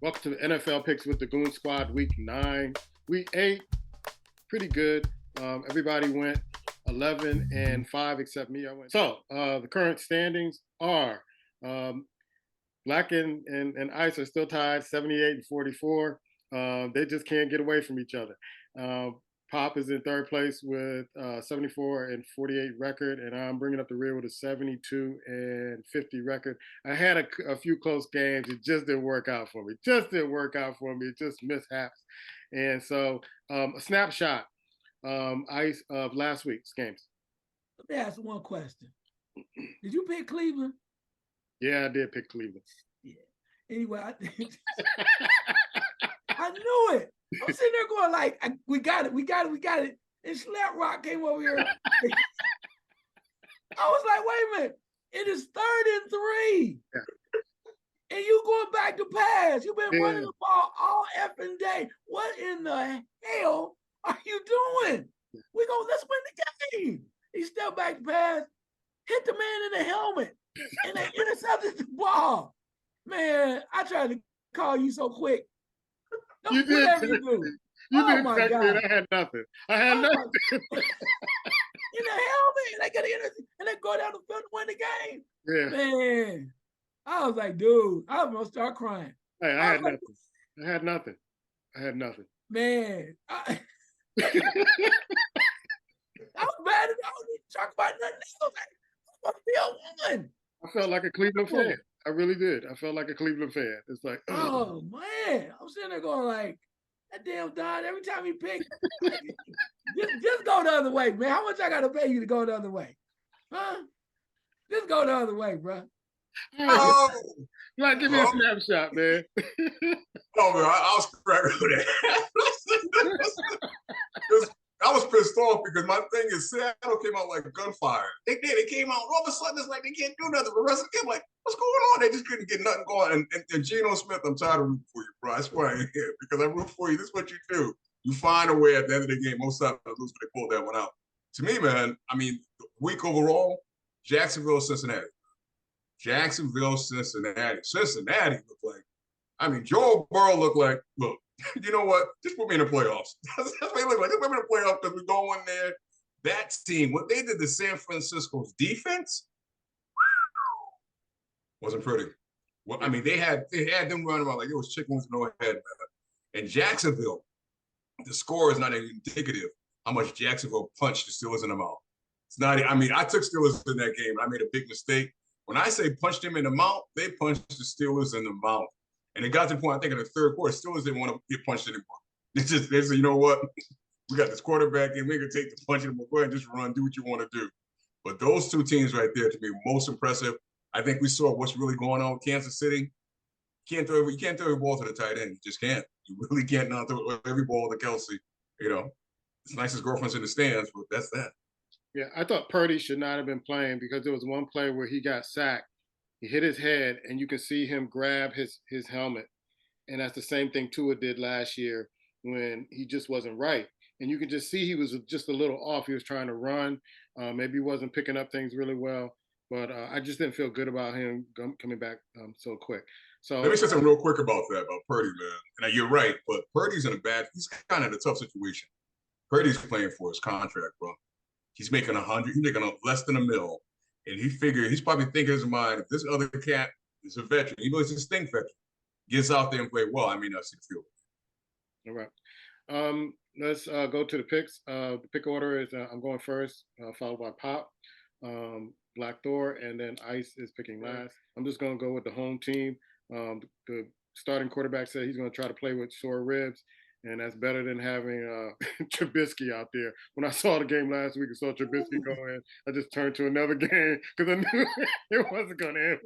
Welcome to the NFL Picks with the Goon Squad, Week 9. Week 8, pretty good. Everybody went 11-5 except me. So the current standings are Black and Ice are still tied, 78-44. They just can't get away from each other. Pop is in third place with 74-48 record, and I'm bringing up the rear with a 72-50 record. I had a few close games. It just didn't work out for me. It just mishaps. And so a snapshot, Ice, of last week's games. Let me ask one question. Did you pick Cleveland? Yeah, I did pick Cleveland. Yeah. Anyway, I knew it. I'm sitting there going like, we got it. And Slap Rock came over here. I was like, wait a minute. It is 3rd and 3. Yeah. And you going back to pass. You've been running the ball all effing day. What in the hell are you doing? Let's win the game. He stepped back to pass, hit the man in the helmet, and they intercepted the ball. Man, I tried to call you so quick. You did. Whatever you do. You did my God. I had nothing. In the helmet, and they got and they go down the field to win the game. Yeah. Man, I was like, dude, I was gonna start crying. Hey, I had nothing. Man, I was mad at all. Talk about nothing else. I feel one. I felt like a Cleveland fan. I really did. I felt like a Cleveland fan. It's like, oh man, I'm sitting there going like, that damn Don. Every time he picked, just go the other way, man. How much I gotta pay you to go the other way, huh? Just go the other way, bro. Like, give me a snapshot, man. Oh man, I was cracking with that. I was pissed off because my thing is Seattle came out like gunfire. They did. It came out all of a sudden. It's like they can't do nothing. The rest of the game, like, what's going on? They just couldn't get nothing going. And Geno Smith, I'm tired of rooting for you, bro. That's why I'm here, because I root for you. This is what you do. You find a way at the end of the game. Most times I lose, but they pull that one out. To me, man, I mean, week overall, Jacksonville, Cincinnati. Cincinnati looked like, I mean, Joe Burrow looked like, look, you know what? Just put me in the playoffs. That's what he looked like. Just put me in the playoffs because we're going there. That team, what they did to San Francisco's defense wasn't pretty. Well, I mean, they had them running around like it was chicken with no head, man. And Jacksonville, the score is not indicative how much Jacksonville punched the Steelers in the mouth. It's not. I mean, I took Steelers in that game. I made a big mistake. When I say punched them in the mouth, they punched the Steelers in the mouth. And it got to the point, I think, in the third quarter, Steelers didn't want to get punched anymore. They said, you know what? We got this quarterback and we're going to take the punch anymore. Go ahead and just run, do what you want to do. But those two teams right there, to me, most impressive. I think we saw what's really going on with Kansas City. You can't throw every ball to the tight end. You just can't. You really can't not throw every ball to Kelsey. You know, it's nice his girlfriend's in the stands, but that's that. Yeah, I thought Purdy should not have been playing because there was one play where he got sacked. He hit his head, and you can see him grab his helmet. And that's the same thing Tua did last year when he just wasn't right. And you could just see he was just a little off. He was trying to run. Maybe he wasn't picking up things really well. But I just didn't feel good about him coming back so quick. So let me say something real quick about that, about Purdy, man. And you're right, but Purdy's he's kind of in a tough situation. Purdy's playing for his contract, bro. He's making he's making less than $1 million. And he's probably thinking in his mind, if this other cat is a veteran, even though he's a stink veteran, gets out there and play well, I may not see the field. All right. Let's go to the picks. The pick order is I'm going first, followed by Pop, Black Thor, and then Ice is picking last. I'm just going to go with the home team. The starting quarterback said he's going to try to play with sore ribs. And that's better than having Trubisky out there. When I saw the game last week and saw Trubisky go in, I just turned to another game because I knew it wasn't going to end.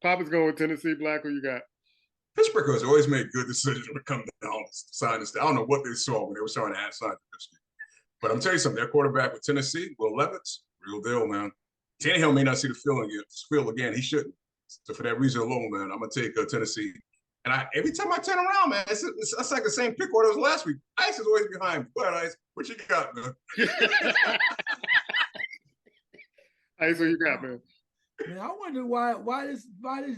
Papa's going with Tennessee. Black, who you got? Pittsburgh has always made good decisions when it comes down to sign this. I don't know what they saw when they were trying to add sign Trubisky. But I'm telling you something, their quarterback with Tennessee, Will Levis, real deal, man. Tannehill may not see the field again. He shouldn't. So for that reason alone, man, I'm going to take Tennessee. And every time I turn around, man, it's like the same pick order as last week. Ice is always behind me. Go ahead, Ice. What you got, man? Ice, what you got, man? Man, I wonder why this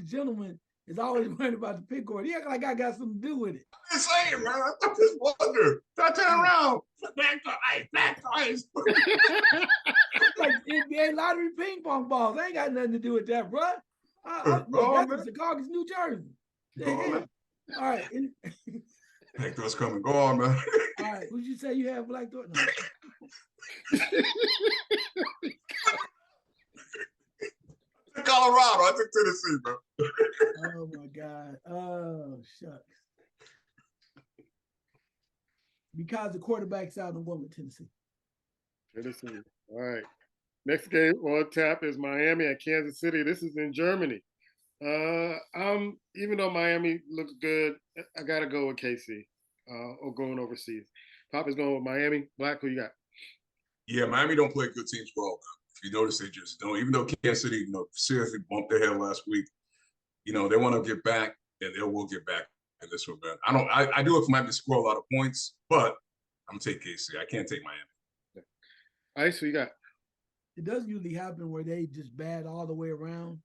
gentleman is always worried about the pick order. He act like I got something to do with it. I'm saying, man. I just wonder. I turn around. Back to ice. Back to ice. Like NBA lottery ping pong balls. I ain't got nothing to do with that, bro. Look, that's in Chicago, New Jersey. All right. Black Thor's coming. Go on, man. All right. Would you say you have Black Thor? No. Colorado. I took Tennessee, bro. Oh my God. Oh shucks. Because the quarterback's out in Wilmington, Tennessee. Tennessee. All right. Next game on tap is Miami at Kansas City. This is in Germany. Even though Miami looks good, I gotta go with KC or going overseas. Papa's going with Miami. Black, who you got? Yeah, Miami don't play good teams well. If you notice, they just don't. Even though Kansas City, seriously bumped their head last week, they want to get back, and they will get back in this one, man. I do it for Miami to score a lot of points, but I'm gonna take KC. I can't take Miami. Ice, who you got? It doesn't usually happen where they just bad all the way around.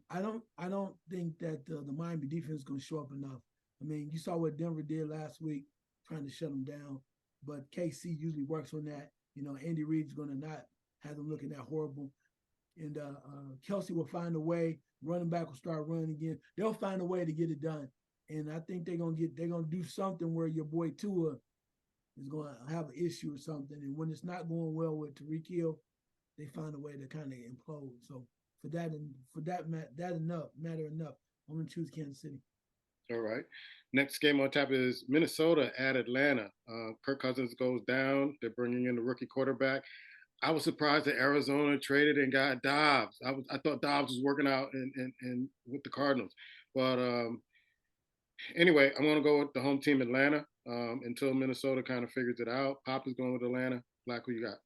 I don't think that the Miami defense is going to show up enough. I mean, you saw what Denver did last week, trying to shut them down. But KC usually works on that. Andy Reid's going to not have them looking that horrible. And Kelsey will find a way. Running back will start running again. They'll find a way to get it done. And I think they're gonna do something where your boy Tua is going to have an issue or something. And when it's not going well with Tyreek Hill, they find a way to kind of implode. So for that matter enough, I'm gonna choose Kansas City. All right. Next game on tap is Minnesota at Atlanta. Kirk Cousins goes down. They're bringing in the rookie quarterback. I was surprised that Arizona traded and got Dobbs. I thought Dobbs was working out in with the Cardinals, but anyway, I'm gonna go with the home team Atlanta until Minnesota kind of figures it out. Pop is going with Atlanta. Black, who you got?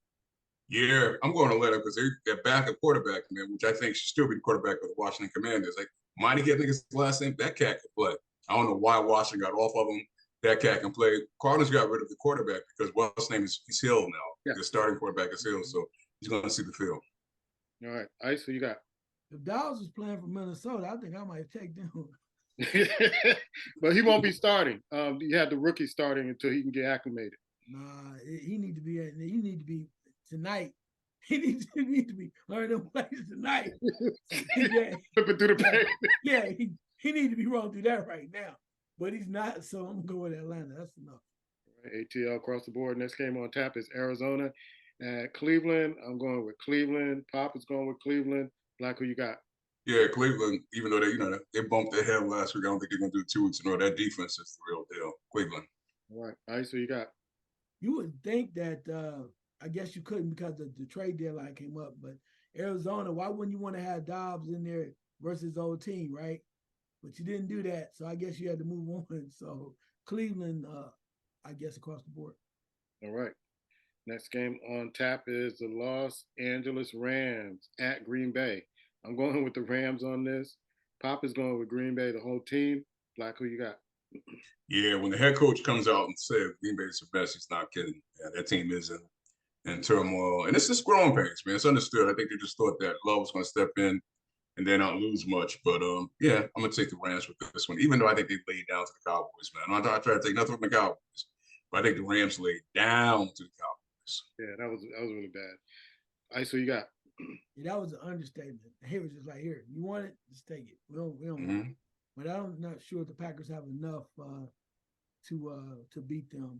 Yeah, I'm going to Atlanta because they're back at quarterback, man, which I think should still be the quarterback of the Washington Commanders. Like, might get his last name. That cat can play. I don't know why Washington got off of him. That cat can play. Cardinals got rid of the quarterback because what's name is Hill now. Yeah. The starting quarterback is Hill, so he's going to see the field. All right, Ice, who you got? If Dobbs was playing for Minnesota, I think I might take them. But he won't be starting. You have the rookie starting until he can get acclimated. Nah, he need to be tonight. He needs to be learning them plays tonight. Flipping through the page. Yeah, he need to be rolling through that right now. But he's not, so I'm going to go with Atlanta. That's enough. Right, ATL across the board. Next game on tap is Arizona at Cleveland. I'm going with Cleveland. Pop is going with Cleveland. Black, who you got? Yeah, Cleveland, even though they bumped their head last week, I don't think they're going to do it 2 weeks in a row. That defense is the real deal. Cleveland. All right. Ice, who you got? You would think that, I guess you couldn't because the trade deadline came up, but Arizona, why wouldn't you want to have Dobbs in there versus the old team, right? But you didn't do that, so I guess you had to move on. So Cleveland, I guess, across the board. All right. Next game on tap is the Los Angeles Rams at Green Bay. I'm going with the Rams on this. Pop is going with Green Bay, the whole team. Black, who you got? Yeah, when the head coach comes out and says Green Bay is the best, he's not kidding. Yeah, that team is in turmoil. And it's just growing pains, man. It's understood. I think they just thought that Love was going to step in and then not lose much. But, yeah, I'm going to take the Rams with this one, even though I think they laid down to the Cowboys, man. I'm not trying to take nothing from the Cowboys, but I think the Rams laid down to the Cowboys. Yeah, that was really bad. Ice, who you got? Yeah, that was an understatement. He was just like, here, you want it? Just take it. We don't want it. But I'm not sure if the Packers have enough to beat them.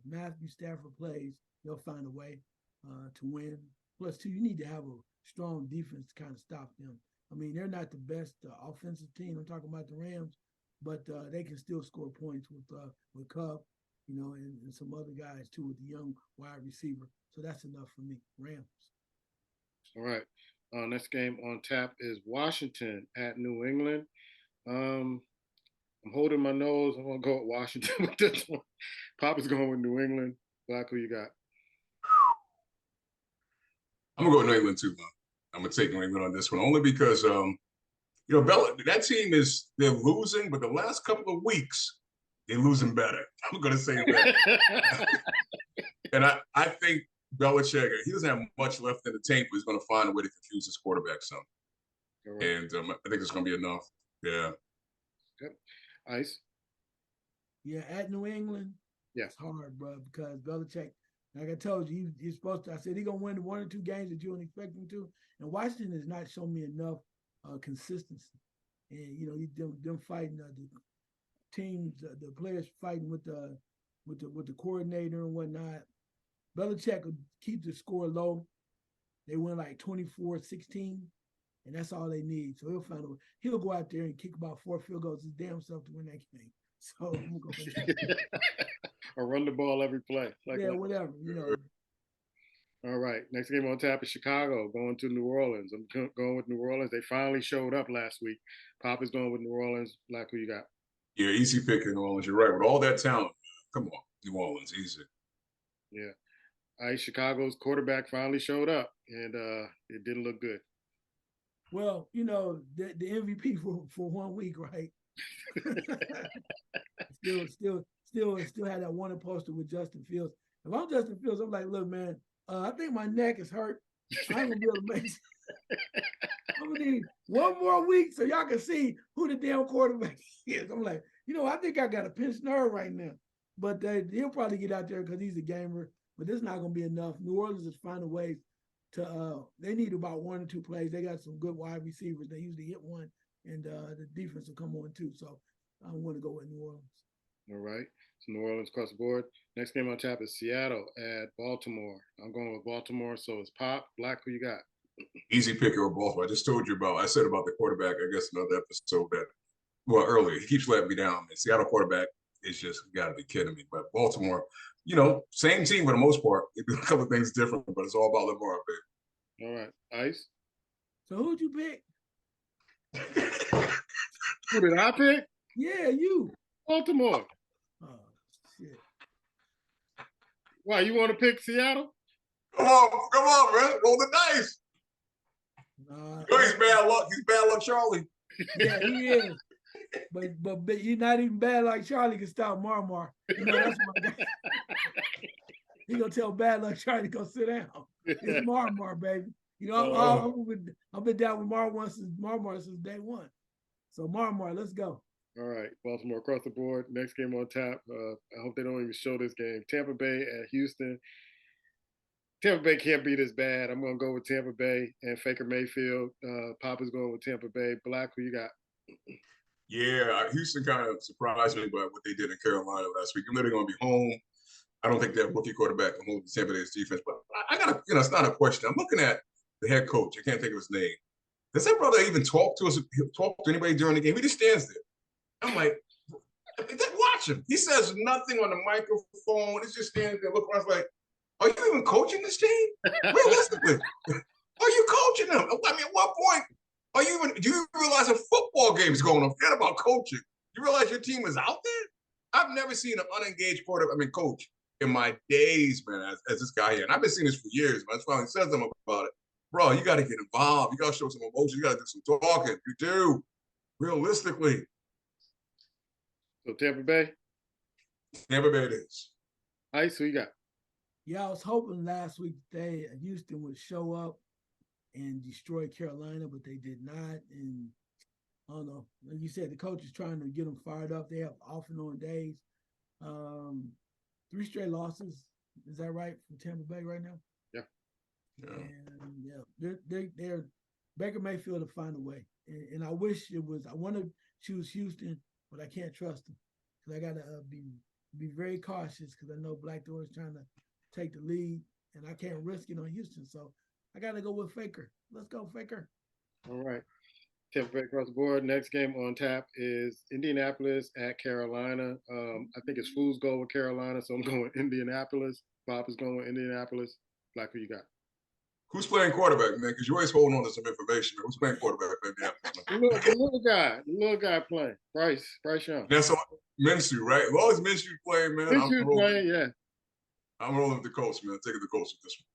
Matthew Stafford plays, they'll find a way to win. Plus, too, you need to have a strong defense to kind of stop them. I mean, they're not the best offensive team. I'm talking about the Rams, but they can still score points with Cup, and some other guys too with the young wide receiver. So that's enough for me. Rams. All right. Next game on tap is Washington at New England. I'm holding my nose. I'm going to go with Washington with this one. Pop is going with New England. Black, who you got? I'm going to go with New England too, man. I'm going to take New England on this one, only because, that team they're losing, but the last couple of weeks, they're losing better. I'm going to say that. And I think Belichick, he doesn't have much left in the tank, but he's going to find a way to confuse his quarterback some. Right. And I think it's going to be enough. Yeah. Yep. Ice. Yeah, at New England, Yeah. it's hard, bro, because Belichick, like I told you, he's supposed to. I said he's gonna win the 1 or 2 games that you don't expect him to. And Washington has not shown me enough consistency. And them fighting the teams, the players fighting with the coordinator and whatnot. Belichick will keep the score low. They win like 24-16, and that's all they need. So he'll go out there and kick about 4 field goals his damn self to win that game. So I'm gonna go with that. Or run the ball every play. Whatever. All right. Next game on tap is Chicago going to New Orleans. I'm going with New Orleans. They finally showed up last week. Pop is going with New Orleans. Black, who you got? Yeah, easy pick in New Orleans. You're right. With all that talent, come on, New Orleans, easy. Yeah. All right, Chicago's quarterback finally showed up, and it didn't look good. Well, the MVP for 1 week, right? still had that wanted poster with Justin Fields. If I'm Justin Fields, I'm like, look, man, I think my neck is hurt. I ain't gonna be able to make it. I'm gonna need 1 more week so y'all can see who the damn quarterback is. I'm like, I think I got a pinched nerve right now. But he'll probably get out there because he's a gamer. But this is not gonna be enough. New Orleans is finding ways to. They need about 1 or 2 plays. They got some good wide receivers. They usually hit one, and the defense will come on too. So I want to go with New Orleans. All right. So New Orleans across the board. Next game on tap is Seattle at Baltimore. I'm going with Baltimore. So it's Pop. Black, who you got? Easy pick over Baltimore. I just told you I said about the quarterback, I guess, another episode earlier. He keeps letting me down. And Seattle quarterback is just got to be kidding me. But Baltimore, same team for the most part. They do a couple of things different, but it's all about Lamar, baby. All right. Ice? So who'd you pick? Who did I pick? Yeah, you. Baltimore. Oh, shit. Why, you want to pick Seattle? Come on, man. Roll the dice. He's bad luck. He's bad luck, Charlie. Yeah, he is. But you're not even bad like Charlie can stop Marmar. That's my guy. He gonna tell bad luck Charlie to go sit down. It's Marmar, baby. I've been down with Marmar since day one. So Marmar, let's go. All right, Baltimore across the board. Next game on tap. I hope they don't even show this game. Tampa Bay at Houston. Tampa Bay can't be this bad. I'm going to go with Tampa Bay and Faker Mayfield. Papa's going with Tampa Bay. Black, who you got? Yeah, Houston kind of surprised me by what they did in Carolina last week. They're going to be home. I don't think they have rookie quarterback can hold the Tampa Bay's defense. But I got to, it's not a question. I'm looking at the head coach. I can't think of his name. Does that brother even talk to anybody during the game? He just stands there. I'm like, watch him. He says nothing on the microphone. He's just standing there looking around. I was like, are you even coaching this team? Realistically, are you coaching them? I mean, at what point do you realize a football game is going on? Forget about coaching. You realize your team is out there? I've never seen an unengaged coach in my days, man, as this guy here. And I've been seeing this for years, man. That's why he says something about it. Bro, you got to get involved. You got to show some emotion. You got to do some talking. You do, realistically. So Tampa Bay? Tampa Bay it is. Ice, who you got? Yeah, I was hoping last week Houston would show up and destroy Carolina, but they did not. And I don't know. Like you said, the coach is trying to get them fired up. They have off and on days. 3 straight losses. Is that right from Tampa Bay right now? Yeah. And they're Baker Mayfield to find a way. And I wish it was. I want to choose Houston, but I can't trust them because I got to be very cautious because I know Black Thor is trying to take the lead, and I can't risk it on Houston. So I got to go with Faker. Let's go, Faker. All right. Tampa Bay across the board. Next game on tap is Indianapolis at Carolina. I think it's fool's goal with Carolina, so I'm going with Indianapolis. Bob is going with Indianapolis. Black, who you got? Who's playing quarterback, man? Because you're always holding on to some information. Who's playing quarterback, man? The little guy playing. Bryce Young. That's all Minshew, right? As long as Minshew playing, man, Minshew playing, yeah. I'm rolling with the Colts, man. Taking the Colts with this one.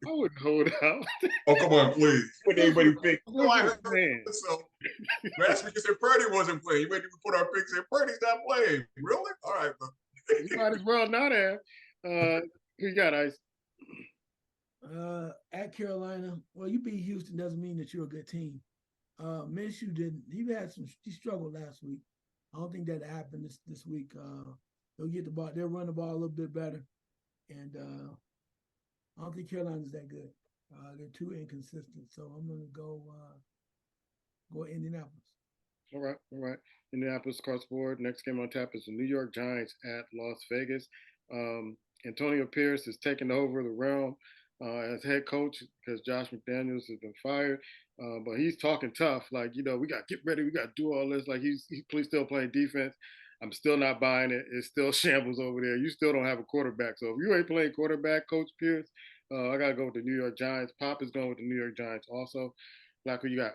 I wouldn't hold out. Oh, come on, please. What did anybody pick? No, I heard so. Last week you said Purdy wasn't playing. You made me put our picks in. Purdy's not playing. Really? All right, bro. You might as well not have. Who you got, Ice? At Carolina, well, you beat Houston doesn't mean that you're a good team. Minshew didn't. He struggled last week. I don't think that happened this week. They'll get the ball. They'll run the ball a little bit better, and I don't think Carolina's that good. They're too inconsistent. So I'm gonna go Indianapolis. All right. Indianapolis across the board. Next game on tap is the New York Giants at Las Vegas. Antonio Pierce is taking over the realm as head coach because Josh McDaniels has been fired. But he's talking tough, like, we got to get ready. We got to do all this. Like, he's still playing defense. I'm still not buying it. It's still shambles over there. You still don't have a quarterback. So if you ain't playing quarterback, Coach Pierce, I got to go with the New York Giants. Pop is going with the New York Giants also. Black, who you got?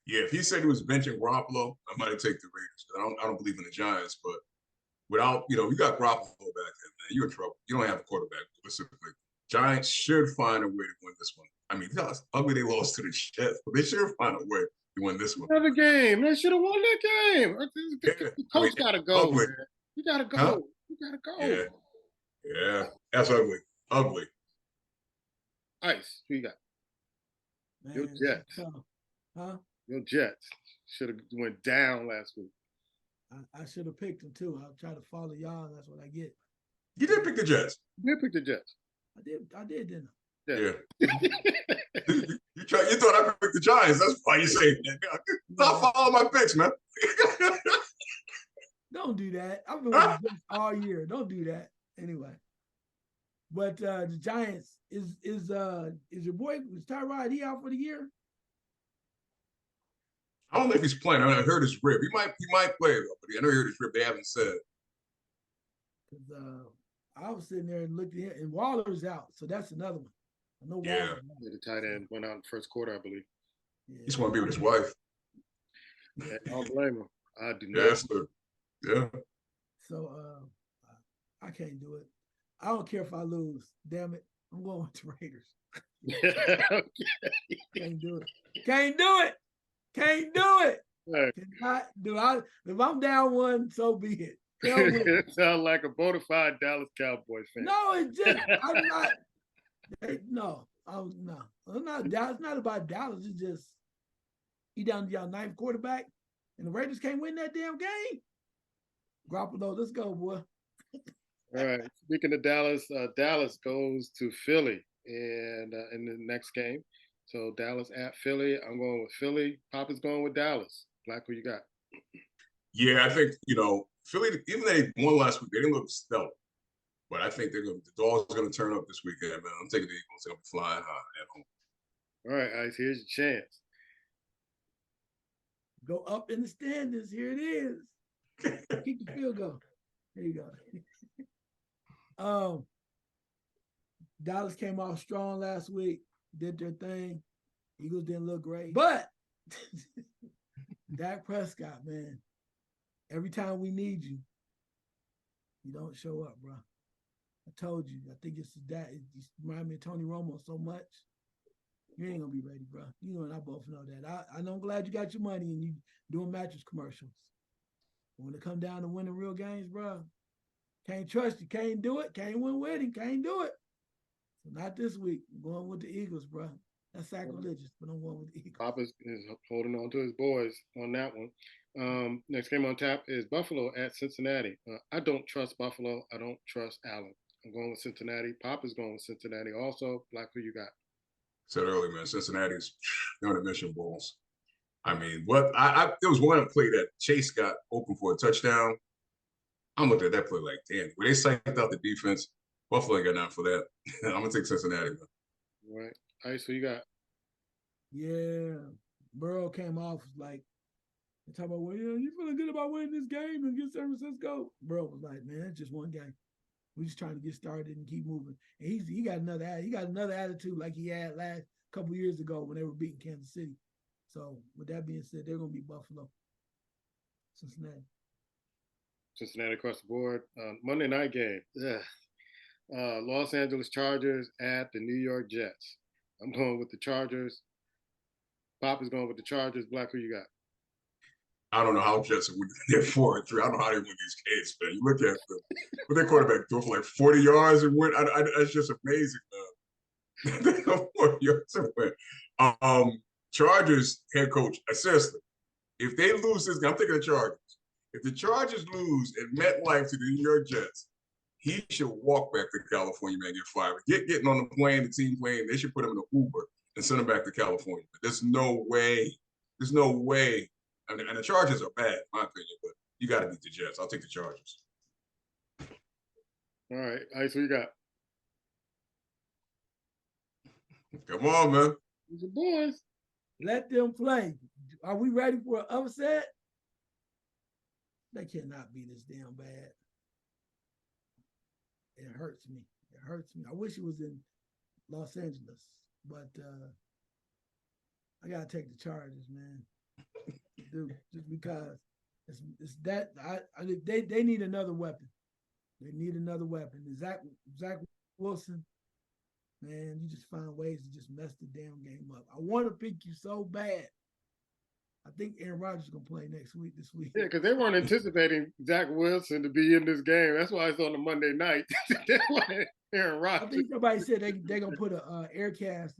Yeah, if he said he was benching Garoppolo, I might have taken the Raiders. I don't believe in the Giants, but without, you got Garoppolo back there, man, you're in trouble. You don't have a quarterback. Specifically, Giants should find a way to win this one. I mean, that's ugly they lost to the Jets, but they should find a way to win this one. Another game. They should have won that game. The coach got to go, man. You got to go. Huh? You got to go. Yeah. That's ugly. Ugly. Ice, who you got? Man, your Jets. Huh? Your Jets should have went down last week. I should have picked them too. I'll try to follow y'all, and that's what I get. You did pick the Jets. You did pick the Jets. I did, didn't I? Yeah. you thought I picked the Giants. That's why you say that. Not follow my picks, man. Don't do that. I've been with the Jets all year. Don't do that. Anyway. But the Giants is your boy, is Tyrod, he out for the year? I don't know if he's playing. I heard his rib. He might play though, but I know he heard his rib. They haven't said. Because I was sitting there and looked at him, and Waller's out, so that's another one. I know yeah, the tight end went out in the first quarter, I believe. Yeah. He just want to be with his wife. I don't blame him. I do not. Yes, sir. Yeah. So I can't do it. I don't care if I lose. Damn it, I'm going with the Raiders. Okay. Can't do it. Can't do it. Can't do it. Right. Cannot do it. If I'm down one, so be it. It sounds like a bona fide Dallas Cowboys fan. No, it's just I'm not. No, I'm not. Dallas. It's not about Dallas. It's just he down to y'all ninth quarterback, and the Raiders can't win that damn game. Garoppolo, let's go, boy. All right. Speaking of Dallas, Dallas goes to Philly and in the next game. So Dallas at Philly. I'm going with Philly. Pop is going with Dallas. Black, who you got? Yeah, I think, Philly, even though they won last week, they didn't look stellar. But I think the dogs are going to turn up this weekend, man. I'm taking the Eagles. They'll be flying high at home. All right, Ice, here's your chance. Go up in the standings. Here it is. Keep the field goal. There you go. Dallas came off strong last week, did their thing. Eagles didn't look great. But Dak Prescott, man, every time we need you, you don't show up, bro. I told you. I think it's that. It reminds me of Tony Romo so much. You ain't gonna be ready, bro. You and I both know that. I know. I'm glad you got your money and you doing mattress commercials. When it come down to winning real games, bro, can't trust you. Can't do it. Can't win with him. Can't do it. So not this week. I'm going with the Eagles, bro. That's sacrilegious, but I'm going with the Eagles. Papa is holding on to his boys on that one. Next game on tap is Buffalo at Cincinnati. I don't trust Buffalo. I don't trust Allen. I'm going with Cincinnati. Papa's going with Cincinnati also. Black, who you got? Said earlier, man, Cincinnati's they're on the mission balls. I mean, there was one play that Chase got open for a touchdown. I'm looking at that play like, damn, when they psyched out the defense, Buffalo ain't got nothing for that. I'm gonna take Cincinnati, man. All right. All right, so you got? Yeah. Burrow came off like, talking about, well, you feeling good about winning this game and get San Francisco? Burrow was like, man, it's just one game. We're just trying to get started and keep moving. And he got another attitude like he had last couple years ago when they were beating Kansas City. So with that being said, they're gonna be Buffalo, Cincinnati. Cincinnati across the board. Monday night game. Los Angeles Chargers at the New York Jets. I'm going with the Chargers. Pop is going with the Chargers. Black, who you got? I don't know how Jets win. They're 4-3. I don't know how they win these games, man. You look at them. But their quarterback threw for like 40 yards and win. That's just amazing, man. 40 yards and win. Chargers head coach, seriously, if they lose this game, I'm thinking the Chargers. If the Chargers lose at MetLife to the New York Jets, he should walk back to California, man, get fired. Getting on the plane, the team plane, they should put him in an Uber and send him back to California. But there's no way. There's no way. I mean, and the Chargers are bad, in my opinion, but you got to beat the Jets. I'll take the Chargers. All right. Ice, what you got? Come on, man. These are boys. Let them play. Are we ready for an upset? They cannot be this damn bad. It hurts me. It hurts me. I wish it was in Los Angeles, but I gotta take the Chargers, man. Dude, just because it's that they need another weapon. They need another weapon. Zach Wilson, man, you just find ways to just mess the damn game up. I want to pick you so bad. I think Aaron Rodgers is gonna play this week. Yeah, because they weren't anticipating Zach Wilson to be in this game. That's why it's on the Monday night. They wanted Aaron Rodgers. I think somebody said they're gonna put a air cast.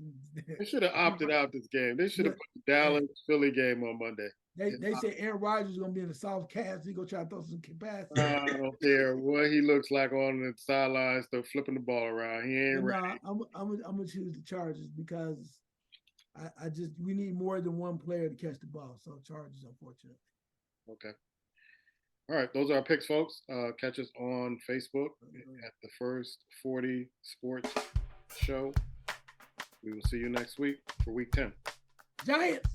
They should have opted out this game. They should have put the Dallas Philly game on Monday. They said Aaron Rodgers is gonna be in the soft cast. He gonna try to throw some passes. I don't care what he looks like on the sidelines. They're flipping the ball around. He ain't ready. I'm gonna choose the Chargers because we need more than one player to catch the ball. So Chargers, unfortunately. Okay. All right, those are our picks, folks. Catch us on Facebook at the First 40 Sports Show. We will see you next week for Week 10. Giants.